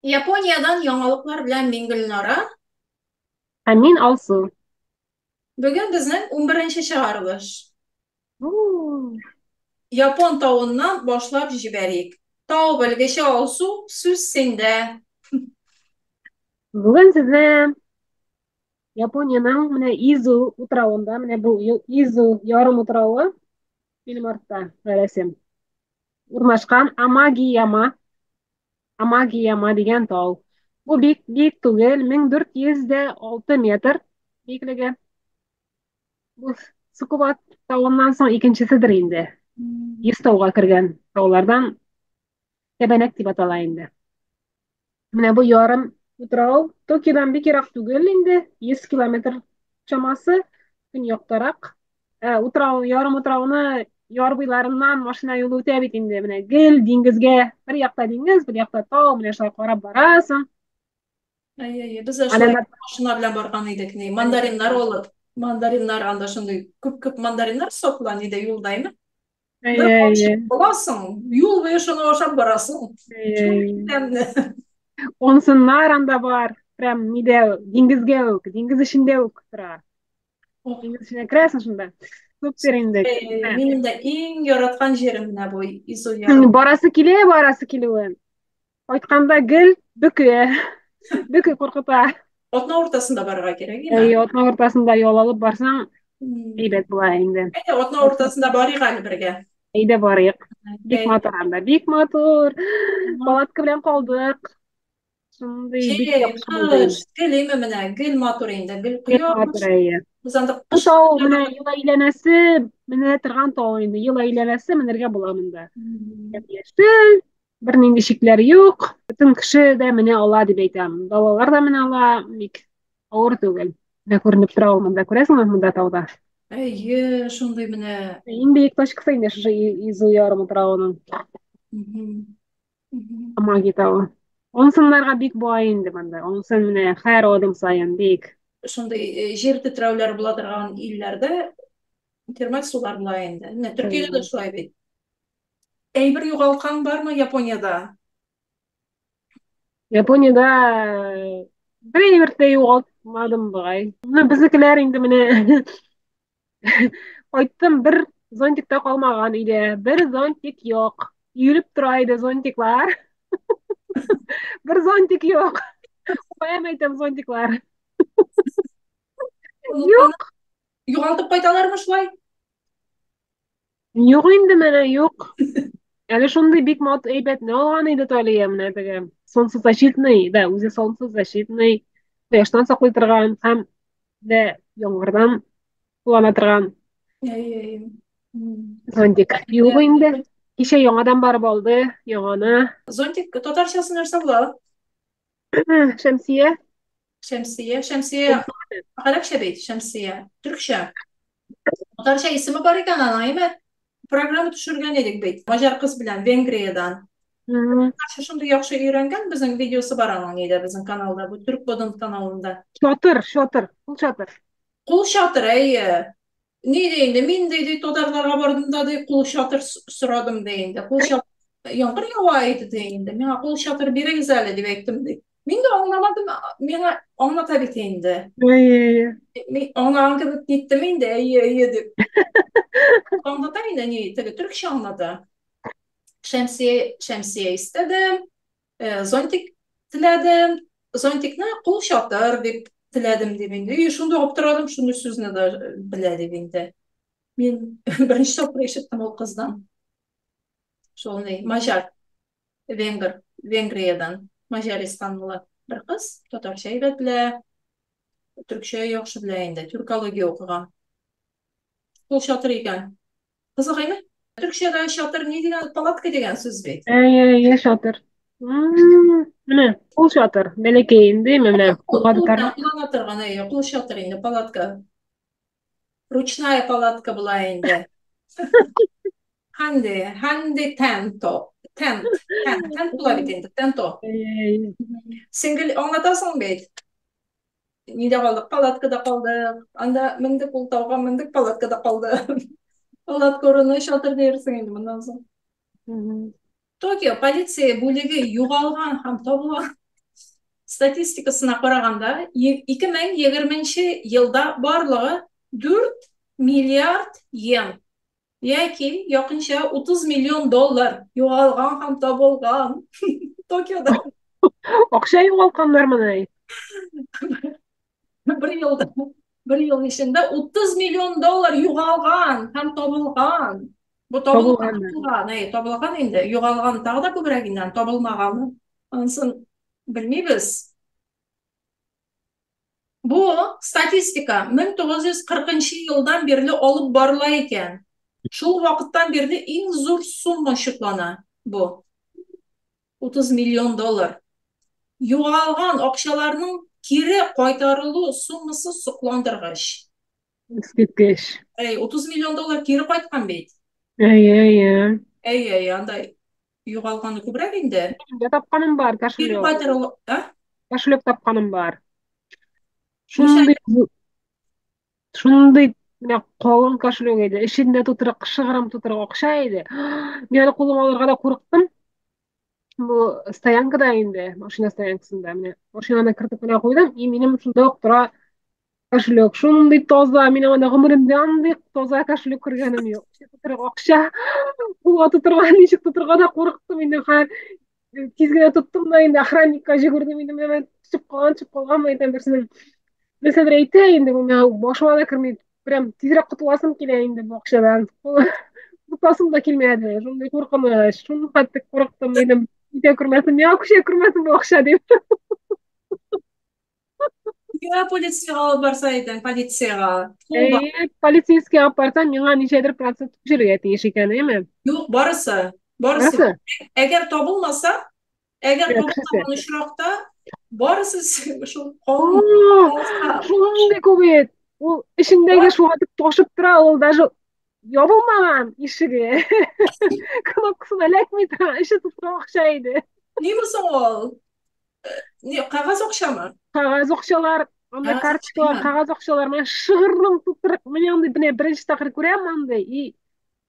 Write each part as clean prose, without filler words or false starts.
Yaponiyadan яңалыклар белән мин Гөлнара. Ә мин Алсу. Бүген безнең 11-нче чыгарылыш. Уу. Япон тавыннан башлап җибәрик. Тау белгече Алсу, сүз синдә. Бүген сезне Япониянең менә Изу утравында, менә бу Изу ярым утравы минем артта рәсем. Урнашкан Амагияма дигән тау. Бу бик түгел, 1406 метр биеклеге. Бу Цукуба тавыннан соң икенчеседер инде. 100 тауга кергән таулардан Кәбәнәк дип атала инде. Менә бу ярым утрау Токиодан бик ерак түгел инде, 100 километр чамасы көньяктарак. Ярым утрауны яр буйларыннан машина юлы үтә бит инде. Менә гел диңгезгә, бер якта диңгез, бер якта тау, менә шулай карап барасың. Без дә шулай Аләмәт. машина белән барган идек. Мандариннар алып, мандариннар анда шундый күп мандариннар саклан иде юлдаймы? Бер Әйе, кашык аласың, юл буе шуны ашап барасың. Шундый әйе. тәмле. Онсыннар анда бар. Прям нидә, диңгезгә үк, диңгез эчендә үк тора. Диңгез эченә керәсең шунда. Супер инде. Минем дә иң яраткан җирем менә бу Изу яры. Барасы килүен. Кайтканда гел бөкө. Бөкө куркыта. Атна уртасында барырга кирәк, име? Атна ортасында ял алып барсаң, әйбәт була инде. Әйдә, атна уртасында барыйк әле бергә. Әйдә барыйк. Бик Әйдә. матур анда, бик матур. Палатка белән калдык. Шундый бик яхшы булды Кыш, инде. гел име менә, гел матур инде, гел Бик матур кояш. әйе. Без анда Бу кыш тау менә ел әйләнәсе, менә торган тау инде. Ел әйләнәсе менергә була монда. Яшел, бернинди шикләр юк. Бөтен кеше дә менә ала дип әйтәм. Балалар да менә ала, бик авыр түгел. Менә күренеп тора ул монда, күрәсеңме монда тауда? әйе, шундый менә. Иң бөек точкасы инде шушы Изу ярымы тора Мгм. Мгм. Амаги тауы. Онсыннарга бик бай инде монда. Онсын менә һәр адым саен бик. Шундый җир тетрәүләре була торган илләрдә термаль сулар була инде. Менә Төркиядә дә шулай бит. Әйбер югалткан бармы Япониядә? Япониядә бер дә югалтмадым бугай. Менә безнекеләр инде менә кайттым, бер зонтик та калмаган иде. Бер зонтик юк. Йөреп тора иде зонтиклар. Бер зонтик юк. Каян әйтәм зонтиклар? Оныткан, Юк. югалтып кайталармы шулай? Юк инде менә юк. Әле шундый бик әйбәтне алган иде Талия менә теге. Солнцезащитный, да, үзе солнцезащитный. Кояштан саклый торган һәм дә яңгырдан куллана торган Әйе. зонтик. Юк инде. Кичә яңадан барып алды, яңаны. Зонтик татарчасы нәрсә була? Шәмсия. Шәмсия, Шәмсия. Гарәпчә бит, Шәмсия. Төркчә. Татарча исеме бар икән аның, әйме? Программа төшергән идек бит. Маҗар кыз белән Венгриядән. Мгм. Татарча шундый яхшы өйрәнгән, безнең видеосы бар аның иде, безнең каналда, бу Түрк Бодын каналында. Шатыр, ул шатыр. Кул чатыр, әйе. Ни инде, мин диде татарларга бардым да ди, кул чатыр сорадым ди инде. Кул чатыр яңгыр ява иде ди инде. Миңа кул чатыр бирегез әле дип әйттем ди. Мин дә аңламадым, миңа аңлата бит инде. Әйе. Мин аңлаган кебек киттем инде, әйе дип. Аңлата инде ни, теге төркчә аңлата. Шәмсия истәдем, зонтик теләдем, зонтикны кул чатыр дип теләдем дип инде. И шундый аптырадым, шундый сүзне дә белә дип инде. Мин беренче тапкыр ишеттем ул кыздан. Шул ни, Маҗар, Венгриядән, Маҗаристанлы бер кыз, татарча әйбәт белә, төркчә яхшы белә инде, түркология укыган. Кул чатыр икән. Кызык әйме? Төркчәдә чатыр ни дигән, палатка дигән сүз бит. Әйе, шатыр. Менә ул шатыр. Бәләкәй инде, менә Кул белән тармак. куллана торган, әйе, кул чатыр инде, палатка. Ручная палатка була инде. Ханди тенто. Тент була бит инде, тенто. Әйе. Сиңгел аңлатасың бит. Нидә калдык? Палаткада калдык. Анда мендек ул тауга, мендек палаткада калды. Палатка урыны чатыр диерсең инде моннан соң. Мгм. Токио полиция бүлеге югалган һәм табылган. статистикасына караганда, 2020 елда барлыгы 4 миллиард йен яки якынча 30 миллион доллар югалган һәм табылган Токиода. Акча югалтканнар менә. Бер елда, бер ел эчендә 30 миллион доллар югалган һәм табылган. Бу табылган, Табылганнар. табылган инде, югалган тагы да күбрәк инде, табылмаган. Ансын белмибез. Бу статистика 1940 елдан бирле алып барыла икән. Шул вакыттан бирле иң зур сумма шутлана бу. 30 миллион доллар. Югалган акчаларның кире кайтарылу суммасы сокландыргыч. Искиткеч. 30 миллион доллар кире кайткан бит. Әй. Андай югалганы күбрәк инде. Я тапканым бар, Кире кошелек. кайтарылу, Кошелек тапканым бар. Ничә Шундый менә калын кошелек иде. Эчендә тутырык, шыгрым тутырык акча иде. Мин аны кулыма алырга да курыктым. Бу стоянкада инде, машина стоянкасында. Менә машинаны кертеп кенә куйдым. И минем шунда ук тора кошелек. Шундый таза, мин аны гомеремдә андый таза кошелек күргәнем юк. Тутырык акча. Кулга тутырга, ничек тутырга да курыктым инде. Тиз генә тоттым да инде охранникка жүгердем. Инде менә төшеп калганмы икән берсенең. Нәрсәдер әйтә инде, бу миңа башыма да керми, прям тизрәк котыласым килә инде бу акчадан. Тотасым да килмәде. Шундый куркыныч, шундый катты курыктым инде. Үтә күрмәсен, миңа күчә күрмәсен бу акча дип. полициягә алып барса идең, полициягә. Полицейский алып барсам, миңа ничәдер процент түшерергә тиеш икән, әйме? Юк, барысы. Барысы. Барысы? Әгәр табылмаса, әгәр Кешесе. табылмаган очракта, барысы шул калын О, алса. шундый күбет. Ул эчендәге шуатып ташып тора, ул даже ябылмаган ишеге. Кнопкасын эләкми тора, эче туфрак акча иде. Нимә соң ул? Кагаз акчамы? Кагаз акчалар, анда Кагаз карточкалар, акчамы? кагаз акчалар, менә шыгырым тутырык, менә андый менә беренче тапкыр күрәм андый, и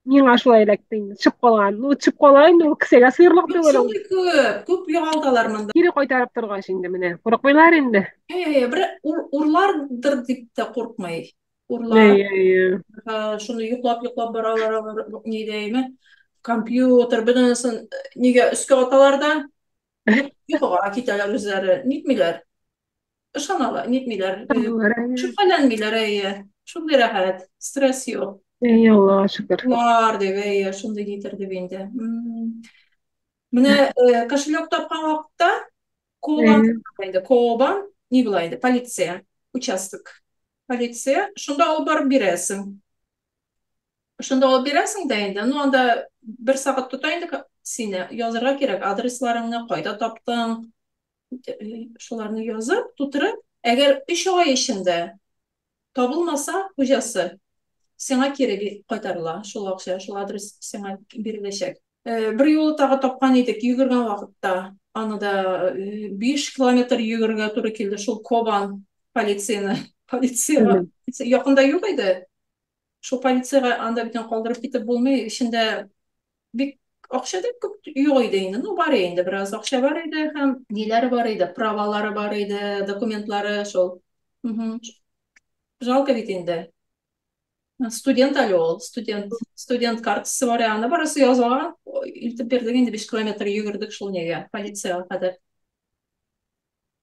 миңа шулай эләкте инде, төшеп калган. Ну, төшеп кала инде, ул кесәгә сыерлык Юк, түгел ул. шундый күп югалталар монда. Кире кайтарып торгач инде менә, курыкмыйлар инде. Бер урлардыр дип тә куркмый. Урлар, Әй. шуны йоклап баралар, ни дәйме? Компьютер бөтенесен нигә өскә аталар да, йокыга китәләр үзләре. Нитмиләр. Ышаналар, нитмиләр. Шөбһәләнмиләр, шундый рәхәт, стресс юк. Әй, Аллага шөкер. Бар дип, шундый нидер дип инде. Менә кошелек тапкан вакытта Кобан, Кобан, ни була инде, полиция, участок. Полиция, шунда алып барып бирәсең. Шунда алып бирәсең дә инде, ну анда 1 сәгать тота инде сине, язырга кирәк, адресларыңны, кайда таптың, шуларны язып, тутырып, әгәр 3 ай эчендә табылмаса, хуҗасы сиңа кире кайтарыла, шул акча, шул адрес сиңа биреләчәк. Бер юлы тагы тапкан идек, йөгергән вакытта, аны да 5 километр йөгергә туры килде, шул Кобан полицияга. Якында юк иде. Шул полицияга анда битен калдырып китеп булмый, эчендә бик акча да күп юк иде инде. Ну, бар инде, бераз акча бар иде һәм ниләре бар иде, правалары бар иде, документлары шул. Жалко бит инде. Студент әле ул, студент картасы бар, аны барысы язылган, илтеп бирдек инде 5 километр йөгердек шул нигә, полицияга кадәр.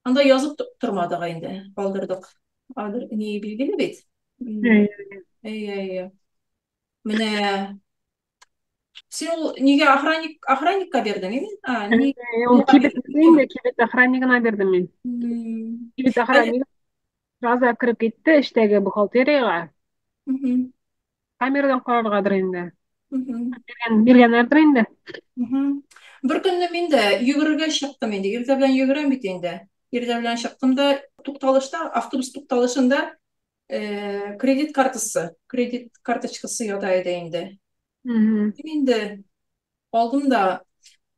Анда язып тормадык инде, калдырдык. Ни билгеле бит. Менә син ул нигә охранникка бирдең, Ул кибет охраннигына бирдем мин. Кибет охранник сразу кирип китте эштәге бухгалтерияга. Камерадан караргадыр инде. Биргәннәрдер инде. Бер көнне мин дә йөгерергә чыктым инде. Иртә белән йөгерәм бит инде. Иртә белән чыктым да, тукталышта, автобус тукталышында кредит карточкасы ята иде инде. Инде алдым да,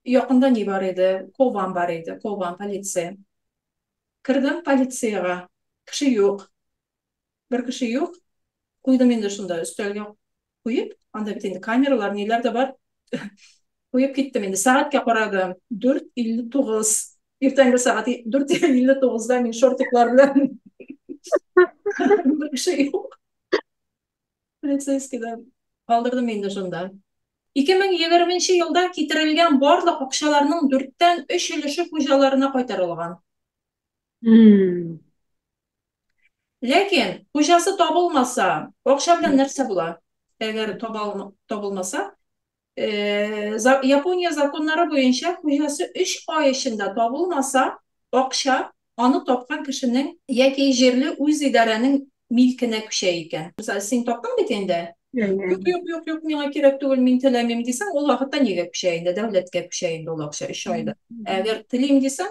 якында ни бар иде, Кобан бар иде, Кобан полиция. Кирдем полицияга, кеше юк. Бер кеше юк. Куйдым инде шунда өстәлгә куеп, анда бит инде камералар, ниләр дә бар. Куеп киттем инде, сәгатькә карадым, 4:59. Иртәнге сәгать 4:59-да мин шортиклар белән бер кеше юк. Полицейскийда калдырдым инде шунда. 2020 елда китерелгән барлык акчаларның 4тән 3 өлеше хуҗаларына кайтарылган. Hmm. Ләкин хуҗасы табылмаса, акча белән нәрсә була? Әгәр табылмаса, Япония законнары буенча хуҗасы 3 ай эчендә табылмаса, акча аны тапкан кешенең яки җирле үз идарәнең милкенә күчә икән. Мисал, син таптың бит инде. Юк, Yani. юк, юк, юк, миңа кирәк түгел, мин теләмим дисәң, ул вакытта нигә күчә инде? Дәүләткә күчә инде ул акча 3 айда. Әгәр телим дисәң,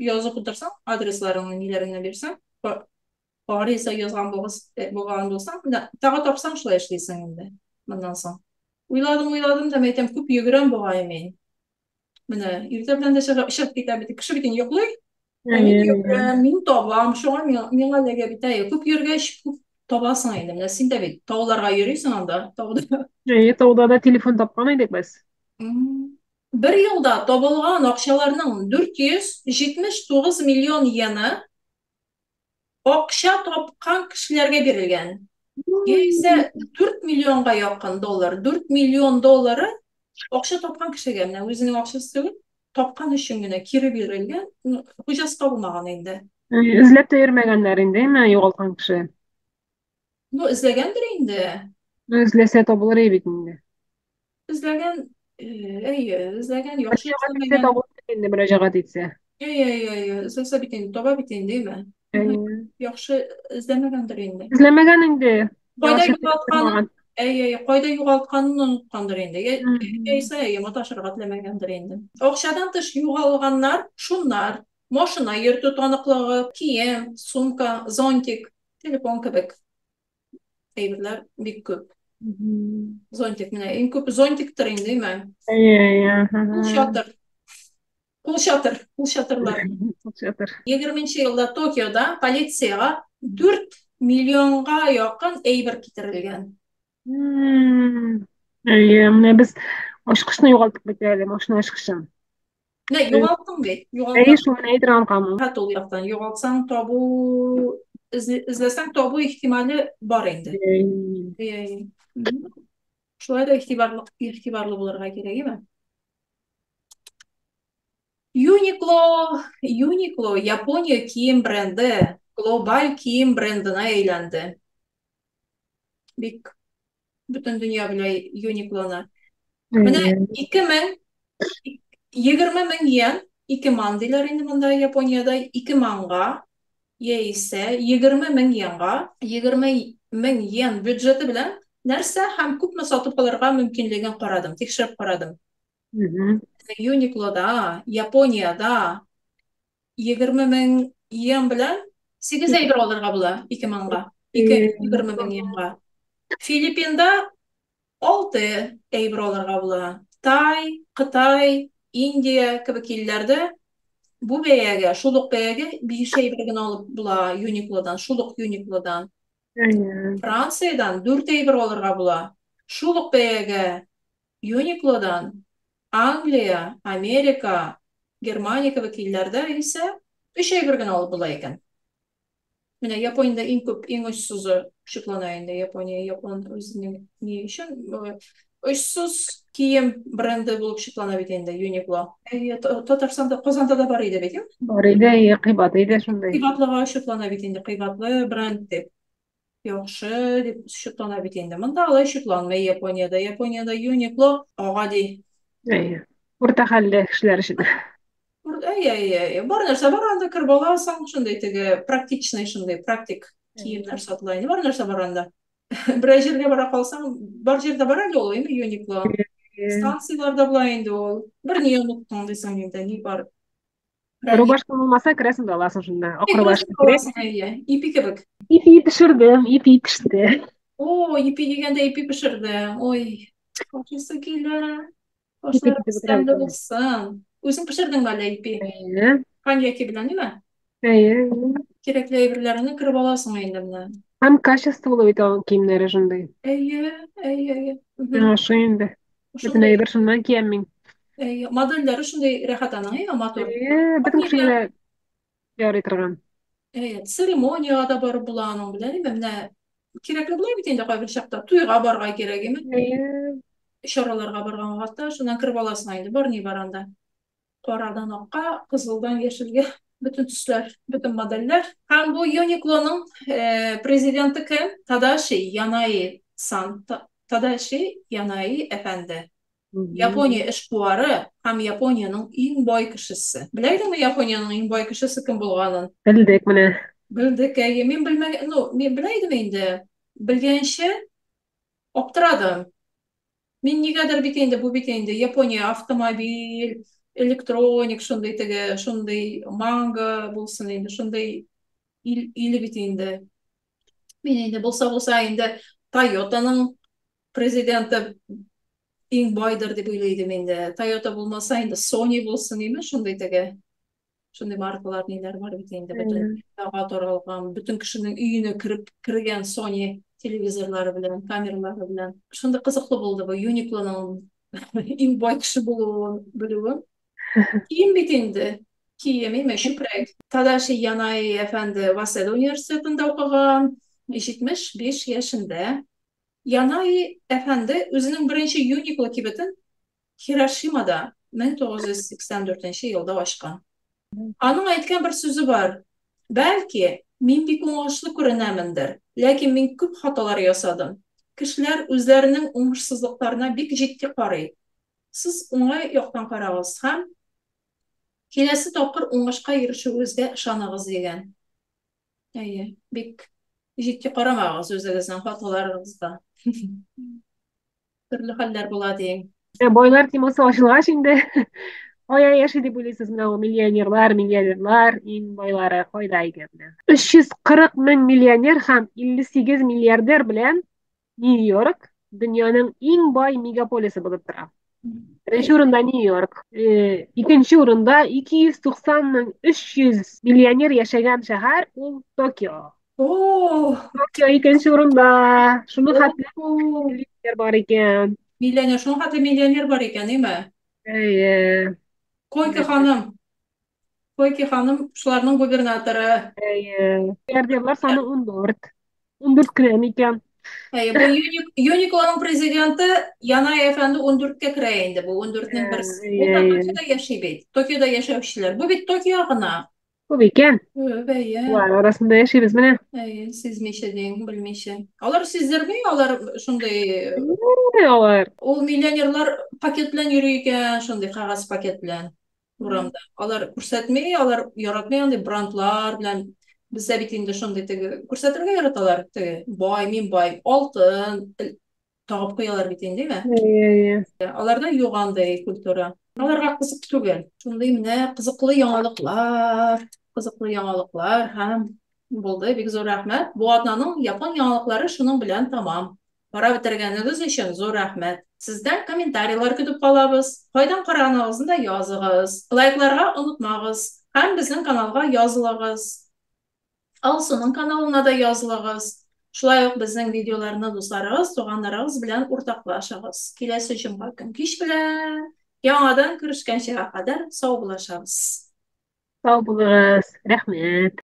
язып утырсаң, адресларыңны, ниләреңне бирсәң, Париса язган булган булсаң, тагы тапсаң шулай эшлисең инде. Моннан соң. Уйладым да әйтәм, күп йөгерәм бугай мин. Менә иртә белән дә чыгып китә бит. Кеше бит йоклый. Мин Yani. йөгерәм, мин табам, шуңа миңа ләгә бит. Күп йөргәч күп табасың инде. Менә син дә бит тауларга йөрисең анда, тауда. Yani tavda da telefon tapmalıydık biz. Бер елда табылган акчаларның 479 миллион йены акча тапкан кешеләргә бирелгән. Яисә 4 миллионга якын доллар, 4 миллион доллары акча тапкан кешегә, менә үзенең акчасы түгел, тапкан өчен генә кире бирелгән, хуҗасы табылмаган инде. Yani izlep de yürümeyenlerin değil mi? Yoğaltan kişi. Ну, эзләгәндер инде. Özlese tabulur iyi bitinde. Эзләгән, әйе, эзләгән, яхшы Müracaat etse эзләмәгән. tabulur bitinde müracaat etse. Әйе, эзләсә бит инде, таба бит инде, әйме? Yani. Яхшы эзләмәгәндер инде. İzlemegen indi. Кайда Yavaş югалтканын, yaptırmagan. кайда югалтканын оныткандыр инде. Hı hı. Яисә маташырга теләмәгәндер инде. Акчадан тыш югалганнар, шуннар, машина йөртү таныклыгы, кием, сумка, зонтик, телефон кебек әйберләр бик күп. Hı hı. Зонтик менә иң күп зонтиктыр инде, әйме? İyi, hı Кул hı. чатыр, кул чатырлар. Çok şatır. 20 елда Токиода полицияга 4 миллионга якын әйбер китерелгән. Hmm. İyi, ne biz aşkışını yoğaltık bitelim. Aşkını aşkışın. Менә югалттың бит, İyi югалган. şu an eydiran kamu. Хат ул яктан югалтсаң табу, эзләсәң табу ихтималы бар инде. İyi. Мгм. Шулай да игътибарлы булырга кирәк, әйме? Uniqlo Япония кием бренды, глобаль кием брендына әйләнде. Бик бөтен дөнья белә Uniqloны. Менә İyi. 20 мең йен, 2 ман диләр инде монда Япониядә, 2 манга яисә 20 мең йенга, 20 мең йен бюджеты белән нәрсә һәм күпме сатып алырга мөмкинлеген карадым, тикшереп карадым. Hı hı. Uniqloда, Япониядә 20 мең йен белән 8 әйбер алырга була 2 манга, İyi. 20 мең йенга. Филиппинда 6 әйбер алырга була. Тай, Кытай, Индия кебек илләрдә бу бәягә, шул ук бәягә 5 әйбер генә алып була Uniqloдан, шул ук Uniqloдан. İyi. Франциядән 4 әйбер алырга була. Шул ук бәягә Uniqloдан Англия, Америка, Германия кебек илләрдә исә 3 әйбер генә алып була икән. Менә Япониядә иң күп, иң очсызы шиклана инде Япония, япон үзенең ни өчен очсыз кием бренды булып шиклана бит инде Uniqlo. Татарстанда, Казанда да бар иде бит, Orada iyi. Kıybatıydı şunday. кыйбатлыга шиклана бит инде, кыйбатлы бренд дип, яхшы дип шиклана бит инде. Монда алай шикланмый Япониядә. Япониядә Uniqlo гади. İyi. Orta halde kişiler için. Бар нәрсә бар анда, кер баласың, шундай теге практичный, шундай практик киемнәр сатыла инде. Бар нәрсә бар анда. Берәр җиргә бара калсаң, бар җирдә бар әле ул, Uniqlo. İyi. Станцияларда була инде ул. Бер ни оныттың дисең инде, ни бар. Rubашkan olmasa kresin de alasın şunda. Akro Керәсен başta kirek. каласың, әйе. Ипи кебек. İpi pişirdim. İpi pişti. О, ипи дигәндә ипи пешерде. Ой, ашыйсы килә. İpi Ашлар pişti тәмле bitirebilirim. булсын. Үзең пешердеңме әле ипи? İyi. Коньяки белән, ниме? İyi. Кирәкле әйберләрне кереп аласың инде менә. Hem качестволы bit onun kiyimleri şunday. Әйе. Yaşı indi. Bütün Ошондой eyber şundan kiyemin. Модельләре шундай рәхәт аның, матур. Бөтен кешегә ярый торган. Церемонияга да барып була аның белән, менә кирәкле була бит инде кайбер чакта. Туйга барырга кирәк име? Чараларга барган вакытта шуннан кереп аласың инде, бар ни бар анда. Карадан акка, кызылдан яшелгә, бөтен төсләр, бөтен модельләр. Һәм бу Uniqloның президенты кем? Тадаши Янай-сан, Тадаши Янай әфәнде. Япония эшкуары һәм Япониянең иң бай кешесе. Белә идеңме Япониянең иң бай кешесе кем булганын? Белдек менә. Белдек, мин белмәгән, мин белә идем инде. Белгәнчә аптырадым. Мин нигәдер бит инде бу бит инде Япония автомобиль, электроник, шундый манга булсын инде, шундый иле бит инде. Мин инде булса инде Toyotаның президенты иң байдыр дип уйлыйдым инде. Toyota булмаса инде Sony булсын име, шундый маркалар ниләр бар бит инде, бөтен дәгъва таралган, бөтен кешенең өенә кергән Sony телевизорлары белән, камералары белән. Шундый кызыклы булды бу Uniqloның иң бай кеше булуын белүем. Кием бит инде. Кием име чүпрәк. Тадаши Янай әфәнде Васеда университетында укыган, 75 яшендә. Янай әфәнде үзенең беренче Uniqlo кибетен Хирошимада 1984 елда ачкан. Аның әйткән бер сүзе бар. Бәлки, мин бик уңышлы күренәмендер, ләкин мин күп хаталар ясадым. Кешеләр үзләренең уңышсызлыкларына бик җитди карый. Сез уңай яктан карагыз һәм киләсе тапкыр уңышка ирешүегезгә ышаныгыз дигән. Бик җитди карамагыз үзегезнең хаталарыгызга. Төрле хәлләр була дигән. Байлар темасы ачылгач инде кая яши дип уйлыйсыз менә ул миллионерлар, иң байлары кайда икән менә. 340 мең миллионер һәм 58 миллиардер белән Нью-Йорк дөньяның иң бай мегаполисы булып тора. Беренче урында Нью-Йорк, икенче урында 290 300 миллионер яшәгән шәһәр ул Токио. Токио икенче урында. Шуны хәтле миллионер бар икән. Миллионер, шуның хәтле миллионер бар икән, име? Койки ханым шуларның губернаторы. Миллиардерлар саны 14. 14 кенә микән? Бу Uniqloның президенты Янай әфәнде 14-кә керә инде. Бу 14-нең берсе. Ул да Токиода яши бит. Токиода яшәүчеләр. Бу бит Токио гына. Күп икән. Улар арасында яшибез менә. Сизмичә диң, белмичә. Алар сиздерми, алар шундый. Алар. Ул миллионерлар пакет белән йөри икән, шундый кагаз пакет белән. Урамда. Алар күрсәтми, алар яратмый андый брандлар белән. Бездә бит инде шундый күрсәтергә яраталар. Бай, мин бай, алтын тагып куялар бит инде, диме? Аларда юк андый культура. Аларга кызык түгел. Шундый менә кызыклы яңалыклар һәм булды. Бик зур рәхмәт. Бу атнаның япон яңалыклары шуның белән тамам. Бара бетергәнегез өчен зур рәхмәт. Сездән комментарийлар көтеп калабыз. Кайдан караганыгызны да языгыз. Лайкларга онытмагыз. Һәм безнең каналга язылыгыз. Алсуның каналына да язылыгыз. Шулай ук безнең видеоларны дусларыгыз, туганнарыгыз белән уртаклашыгыз. Киләсе җомга көн кич белән яңадан күрешкәнчегә кадәр сау булашабыз. Сау булыгыз. Рәхмәт.